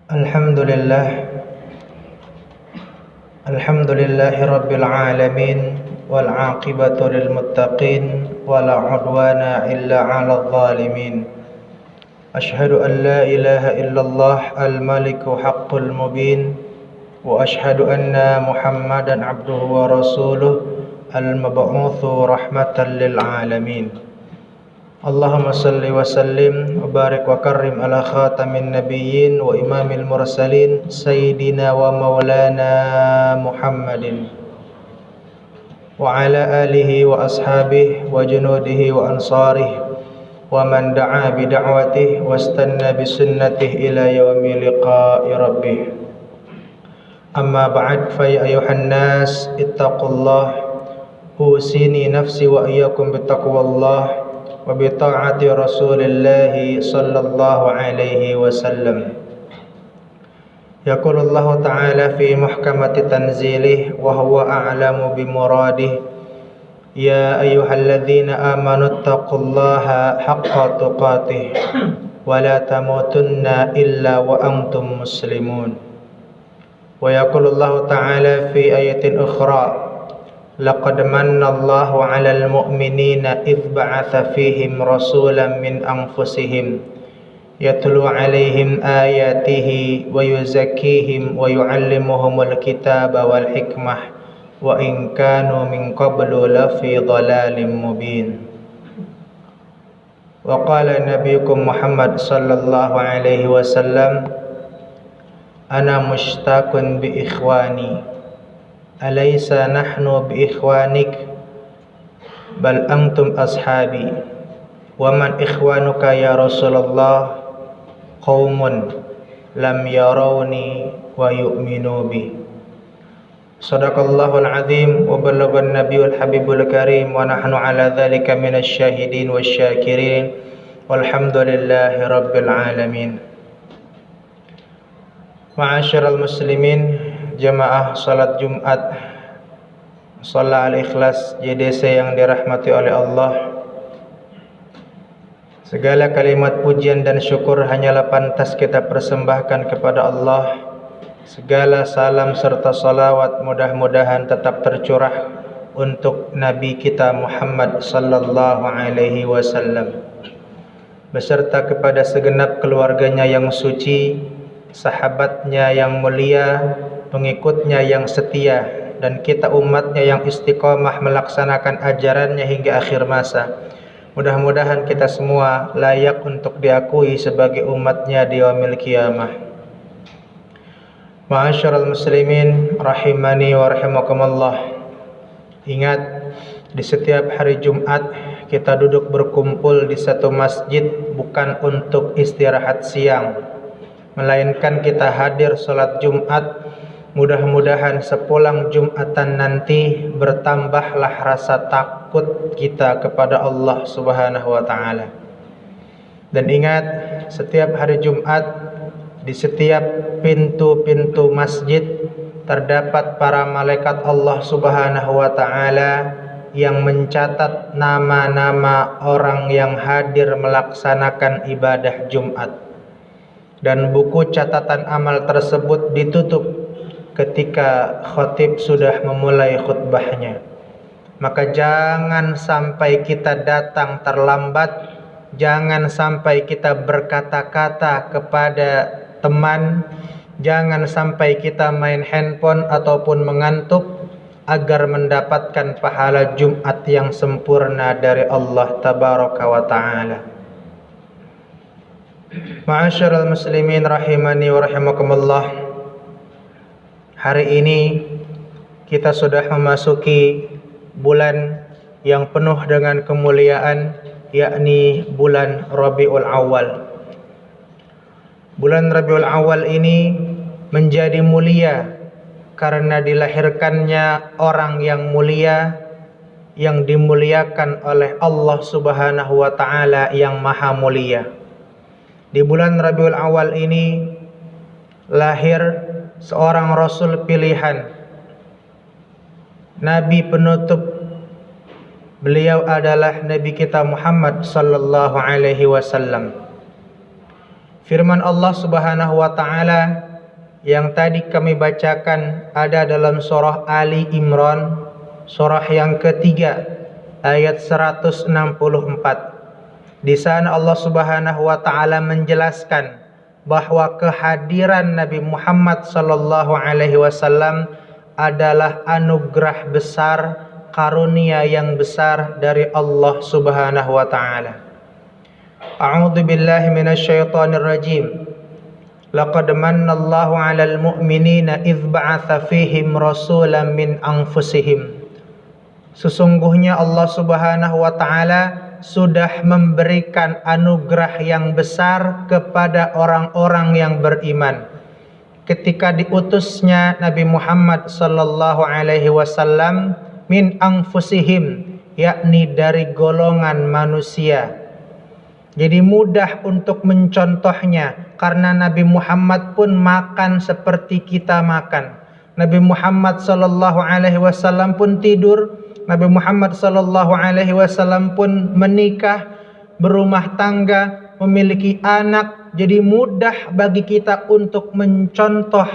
Alhamdulillah Alhamdulillahi Rabbil Alamin wal aqibatu lil muttaqin wala udwana illa 'alal zalimin. Ashhadu an la ilaha illallah al-maliku haqqul mubin wa ashhadu anna Muhammadan 'abduhu wa rasuluh al-mab'utsu rahmatan lil alamin. Allahumma salli wa sallim wa barik wa karrim ala khatamin nabiyyin wa imamil mursalin sayyidina wa maulana Muhammadin wa ala alihi wa ashabihi wa junudihi wa ansarihi wa man da'a bi da'watihi wastanna bi sunnatihi ila yaumi liqa'i rabbih. Amma ba'd, fa ya ayuhan nas ittaqullah usini nafsi wa iyyakum bittaqwallah wa bi ta'ati Rasulillahi sallallahu alaihi wasallam. Yaqulu Allah ta'ala fi muhkamati tanzilih wa huwa a'lamu bi muradih. Ya ayyuhalladzina amanu taqullaha haqqa tuqatih wa la tamutunna illa wa antum muslimun. Wa yaqulu Allah ta'ala fi ayatin ukhra laqad manna Allahu 'alal mu'minina idh ba'atha fihim rasulan min anfusihim yatlu 'alaihim ayatihi wa yuzakkihim wa yu'allimuhumul kitaba wal hikmah wa in kanu min qablu lafi dhalalin mubin. Wa qala nabiyukum Muhammad sallallahu alaihi wasallam, ana mushtaqun bi ikhwani alaysa nahnu bi ikhwanik bal antum ashabi wa man ikhwanuka ya Rasulullah qaumun lam yarawni wa yu'minu bi. Sadaqallahul azim wa ballaghan nabiyul habibul karim wa nahnu ala dhalika minasy syahidin wasyakirin walhamdulillahi rabbil alamin. Ma'asyiral muslimin, jamaah salat Jumat Shalah Al-Ikhlas JDC yang dirahmati oleh Allah. Segala kalimat pujian dan syukur hanyalah pantas kita persembahkan kepada Allah. Segala salam serta salawat mudah-mudahan tetap tercurah untuk Nabi kita Muhammad sallallahu alaihi wasallam beserta kepada segenap keluarganya yang suci, sahabatnya yang mulia, pengikutnya yang setia, dan kita umatnya yang istiqomah melaksanakan ajarannya hingga akhir masa. Mudah-mudahan kita semua layak untuk diakui sebagai umatnya di yaumil qiyamah. Ma'asyiral muslimin rahimani wa rahimakumullah. Ingat, di setiap hari Jumat kita duduk berkumpul di satu masjid bukan untuk istirahat siang, melainkan kita hadir sholat Jumat. Mudah-mudahan sepulang Jumatan nanti bertambahlah rasa takut kita kepada Allah Subhanahu wa ta'ala. Dan ingat, setiap hari Jumat di setiap pintu-pintu masjid terdapat para malaikat Allah Subhanahu wa ta'ala yang mencatat nama-nama orang yang hadir melaksanakan ibadah Jumat. Dan buku catatan amal tersebut ditutup ketika khatib sudah memulai khutbahnya. Maka jangan sampai kita datang terlambat, jangan sampai kita berkata-kata kepada teman, jangan sampai kita main handphone ataupun mengantuk, agar mendapatkan pahala Jumat yang sempurna dari Allah Tabaraka wa Ta'ala. Ma'asyiral muslimin rahimani wa rahimakumullah. Hari ini kita sudah memasuki bulan yang penuh dengan kemuliaan, yakni bulan Rabiul Awal. Bulan Rabiul Awal ini menjadi mulia karena dilahirkannya orang yang mulia, yang dimuliakan oleh Allah Subhanahu wa ta'ala yang maha mulia. Di bulan Rabiul Awal ini lahir seorang Rasul pilihan, Nabi penutup. Beliau adalah Nabi kita Muhammad sallallahu alaihi wasallam. Firman Allah Subhanahu wa taala yang tadi kami bacakan ada dalam surah Ali Imran, surah yang ketiga, ayat 164. Di sana Allah Subhanahu wa taala menjelaskan bahwa kehadiran Nabi Muhammad sallallahu alaihi wasallam adalah anugerah besar, karunia yang besar dari Allah Subhanahu wa taala. A'udzu billahi minasyaitonir rajim. Laqad mannallahu 'alal mu'minina idz ba'atsa fihim rasulan min anfusihim. Sesungguhnya Allah Subhanahu wa taala sudah memberikan anugerah yang besar kepada orang-orang yang beriman ketika diutusnya Nabi Muhammad sallallahu alaihi wasallam min anfusihim, yakni dari golongan manusia. Jadi mudah untuk mencontohnya karena Nabi Muhammad pun makan seperti kita makan. Nabi Muhammad sallallahu alaihi wasallam pun tidur. Nabi Muhammad sallallahu alaihi wasallam pun menikah, berumah tangga, memiliki anak. Jadi mudah bagi kita untuk mencontoh,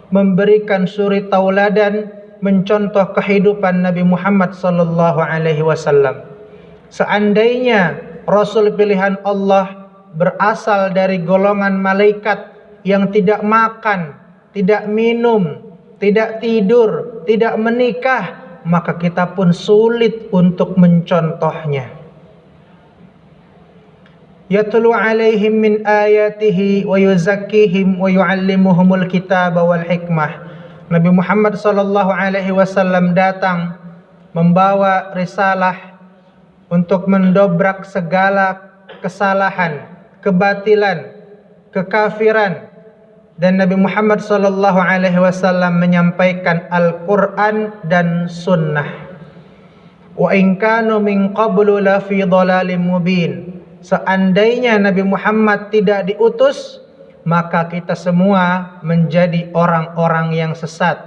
memberikan suri tauladan, mencontoh kehidupan Nabi Muhammad sallallahu alaihi wasallam. Seandainya Rasul pilihan Allah berasal dari golongan malaikat yang tidak makan, tidak minum, tidak tidur, tidak menikah, maka kita pun sulit untuk mencontohnya. Yatlu alaihim min ayatihi wa yuzakkihim wa yuallimuhumul kitaba wal hikmah. Nabi Muhammad sallallahu alaihi wasallam datang membawa risalah untuk mendobrak segala kesalahan, kebatilan, kekafiran, dan Nabi Muhammad sallallahu alaihi wasallam menyampaikan Al-Qur'an dan sunnah. Wa in kanu min qablu la fi dhalalim mubin. Seandainya Nabi Muhammad tidak diutus, maka kita semua menjadi orang-orang yang sesat.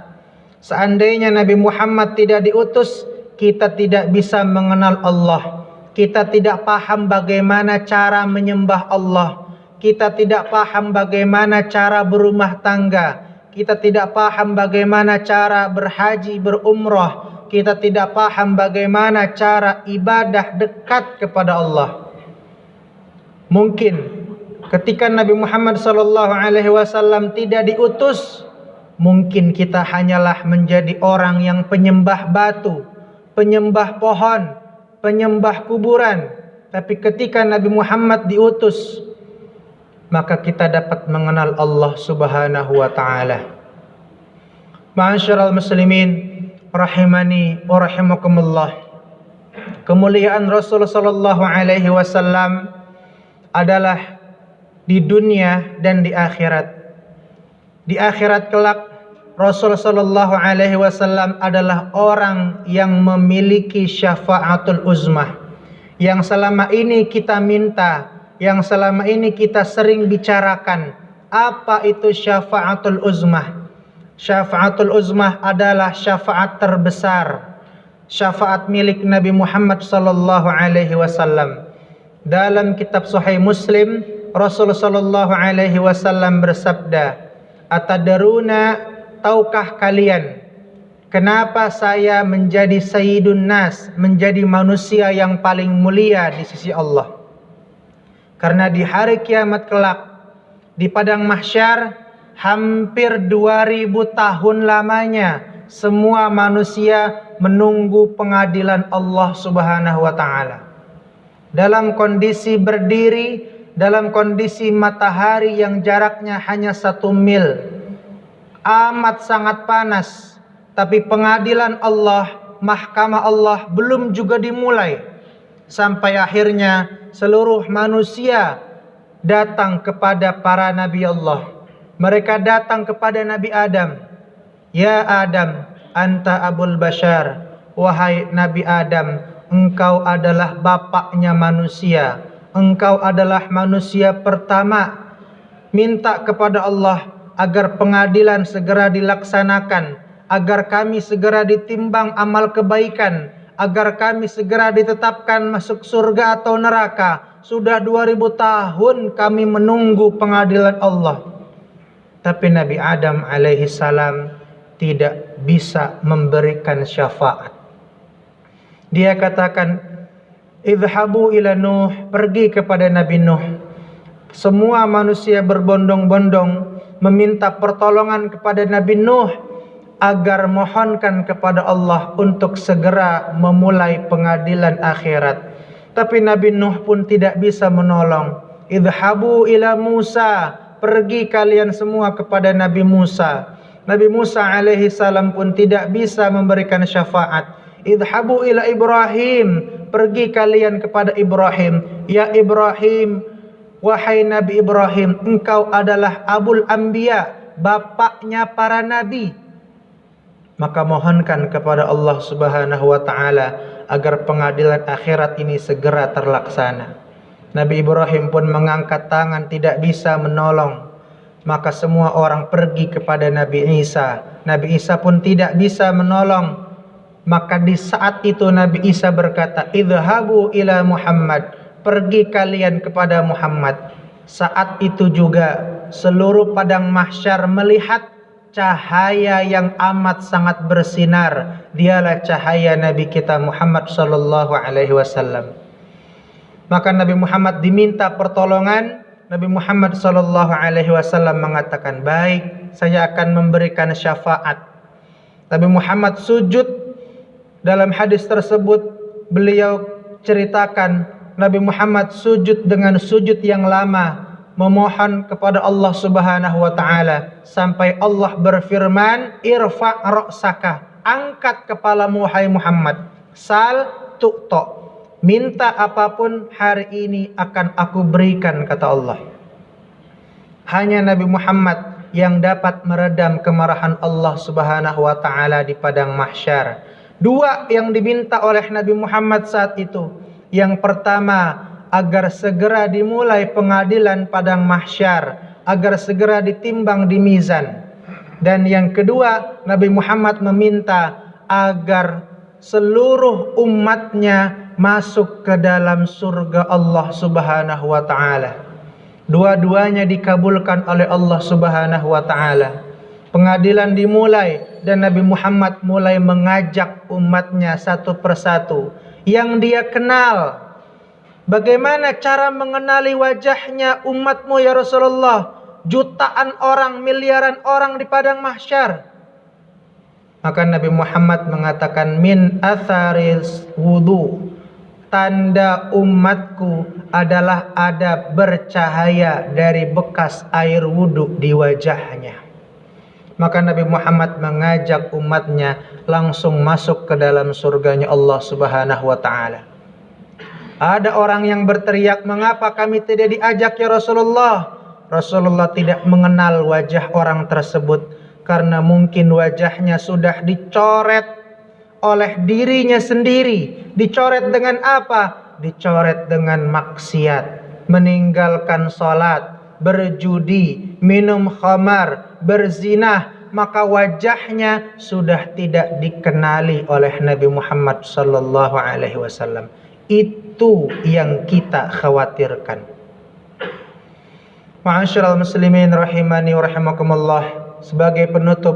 Seandainya Nabi Muhammad tidak diutus, kita tidak bisa mengenal Allah. Kita tidak paham bagaimana cara menyembah Allah. Kita tidak paham bagaimana cara berumah tangga. Kita tidak paham bagaimana cara berhaji, berumrah. Kita tidak paham bagaimana cara ibadah dekat kepada Allah. Mungkin ketika Nabi Muhammad SAW tidak diutus, mungkin kita hanyalah menjadi orang yang penyembah batu, penyembah pohon, penyembah kuburan. Tapi ketika Nabi Muhammad diutus, maka kita dapat mengenal Allah Subhanahu wa taala. Ma'asyiral muslimin rahimani wa rahimakumullah. Kemuliaan Rasul sallallahu alaihi wasallam adalah di dunia dan di akhirat. Di akhirat kelak Rasul sallallahu alaihi wasallam adalah orang yang memiliki syafaatul uzmah, yang selama ini kita minta, yang selama ini kita sering bicarakan. Apa itu syafaatul uzmah? Syafaatul uzmah adalah syafaat terbesar, syafaat milik Nabi Muhammad sallallahu alaihi wasallam. Dalam kitab Sahih Muslim, Rasul sallallahu alaihi wasallam bersabda, "Atadaruna, tahukah kalian kenapa saya menjadi sayyidun nas, menjadi manusia yang paling mulia di sisi Allah? Karena di hari kiamat kelak, di padang mahsyar, hampir 2000 tahun lamanya semua manusia menunggu pengadilan Allah Subhanahu wa taala. Dalam kondisi berdiri, dalam kondisi matahari yang jaraknya hanya 1 mil, amat sangat panas, tapi pengadilan Allah, mahkamah Allah belum juga dimulai. Sampai akhirnya seluruh manusia datang kepada para nabi Allah. Mereka datang kepada Nabi Adam. Ya Adam, anta abul bashar. Wahai Nabi Adam, engkau adalah bapaknya manusia. Engkau adalah manusia pertama. Minta kepada Allah agar pengadilan segera dilaksanakan, agar kami segera ditimbang amal kebaikan, agar kami segera ditetapkan masuk surga atau neraka. sudah 2000 tahun kami menunggu pengadilan Allah. Tapi Nabi Adam alaihi salam tidak bisa memberikan syafaat. Dia katakan, idhabu ila Nuh, pergi kepada Nabi Nuh. Semua manusia berbondong-bondong meminta pertolongan kepada Nabi Nuh agar mohonkan kepada Allah untuk segera memulai pengadilan akhirat. Tapi Nabi Nuh pun tidak bisa menolong. Idhabu ila Musa, pergi kalian semua kepada Nabi Musa. Nabi Musa alaihi salam pun tidak bisa memberikan syafaat. Idhabu ila Ibrahim, pergi kalian kepada Ibrahim. Ya Ibrahim, wahai Nabi Ibrahim, engkau adalah Abul Anbiya, bapaknya para nabi. Maka mohonkan kepada Allah Subhanahu wa taala agar pengadilan akhirat ini segera terlaksana. Nabi Ibrahim pun mengangkat tangan, tidak bisa menolong. Maka semua orang pergi kepada Nabi Isa. Nabi Isa pun tidak bisa menolong. Maka di saat itu Nabi Isa berkata, idhabu ila Muhammad, pergi kalian kepada Muhammad. Saat itu juga seluruh padang mahsyar melihat cahaya yang amat sangat bersinar. Dialah cahaya Nabi kita Muhammad sallallahu alaihi wasallam. Maka Nabi Muhammad diminta pertolongan. Nabi Muhammad sallallahu alaihi wasallam mengatakan, baik, saya akan memberikan syafaat. Nabi Muhammad sujud. Dalam hadis tersebut beliau ceritakan Nabi Muhammad sujud dengan sujud yang lama, memohon kepada Allah Subhanahu wa taala sampai Allah berfirman, irfa' ra'saka, angkat kepalamu wahai Muhammad, sal tu'ta, minta apapun hari ini akan aku berikan, kata Allah. Hanya Nabi Muhammad yang dapat meredam kemarahan Allah Subhanahu wa taala di padang mahsyar. Dua yang diminta oleh Nabi Muhammad saat itu. Yang pertama, agar segera dimulai pengadilan padang mahsyar, agar segera ditimbang di mizan. Dan yang kedua, Nabi Muhammad meminta agar seluruh umatnya masuk ke dalam surga Allah Subhanahu wa taala. Dua-duanya dikabulkan oleh Allah Subhanahu wa taala. Pengadilan dimulai dan Nabi Muhammad mulai mengajak umatnya satu persatu yang dia kenal. Bagaimana cara mengenali wajahnya umatmu ya Rasulullah? Jutaan orang, miliaran orang di padang mahsyar. Maka Nabi Muhammad mengatakan, min atharis wudu, tanda umatku adalah ada bercahaya dari bekas air wudu di wajahnya. Maka Nabi Muhammad mengajak umatnya langsung masuk ke dalam surganya Allah Subhanahu wa taala. Ada orang yang berteriak, mengapa kami tidak diajak ya Rasulullah? Rasulullah tidak mengenal wajah orang tersebut karena mungkin wajahnya sudah dicoret oleh dirinya sendiri. Dicoret dengan apa? Dicoret dengan maksiat, meninggalkan salat, berjudi, minum khamar, berzinah. Maka wajahnya sudah tidak dikenali oleh Nabi Muhammad sallallahu alaihi wasallam. Itu yang kita khawatirkan. Ma'asyiral muslimin rahimani wa rahimakumullah. Sebagai penutup,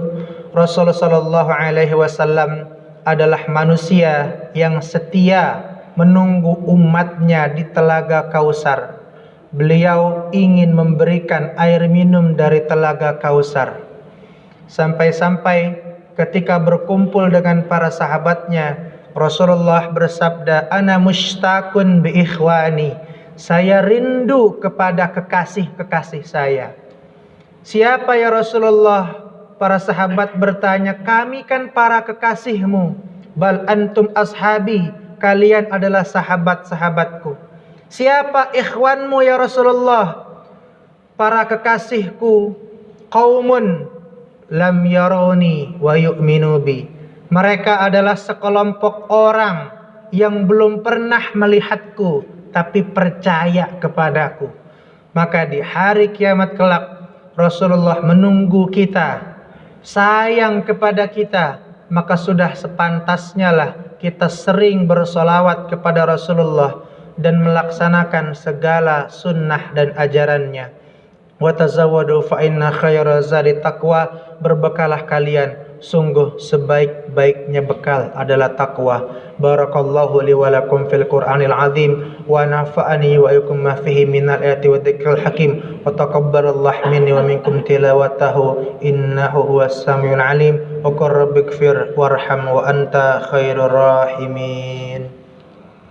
Rasulullah sallallahu alaihi wasallam adalah manusia yang setia menunggu umatnya di telaga Kausar. Beliau ingin memberikan air minum dari telaga Kausar. Sampai-sampai ketika berkumpul dengan para sahabatnya, Rasulullah bersabda, ana mushtaqun bi ikhwani, saya rindu kepada kekasih-kekasih saya. Siapa ya Rasulullah? Para sahabat bertanya, kami kan para kekasihmu. Bal antum ashabi, kalian adalah sahabat-sahabatku. Siapa ikhwanmu ya Rasulullah? Para kekasihku, qaumun lam yaroni wa yu'minu bi. Mereka adalah sekelompok orang yang belum pernah melihatku tapi percaya kepadaku. Maka di hari kiamat kelak Rasulullah menunggu kita, sayang kepada kita, maka sudah sepantasnya lah kita sering bersolawat kepada Rasulullah. dan melaksanakan segala sunnah dan ajarannya. Wa tazawwadu fa inna khayra zadi taqwa, berbekalah kalian, sungguh sebaik-baiknya bekal adalah takwa. Barakallahu li wa lakum fil Qur'anil azim wa nafa'ani wa iyyakum ma fihi minal ayati wa dzikril hakim wa taqabbalallahu minni wa minkum tilawatahu innahu huwas samiul alim wa qur rabbighfir warham wa anta khairur rahimin.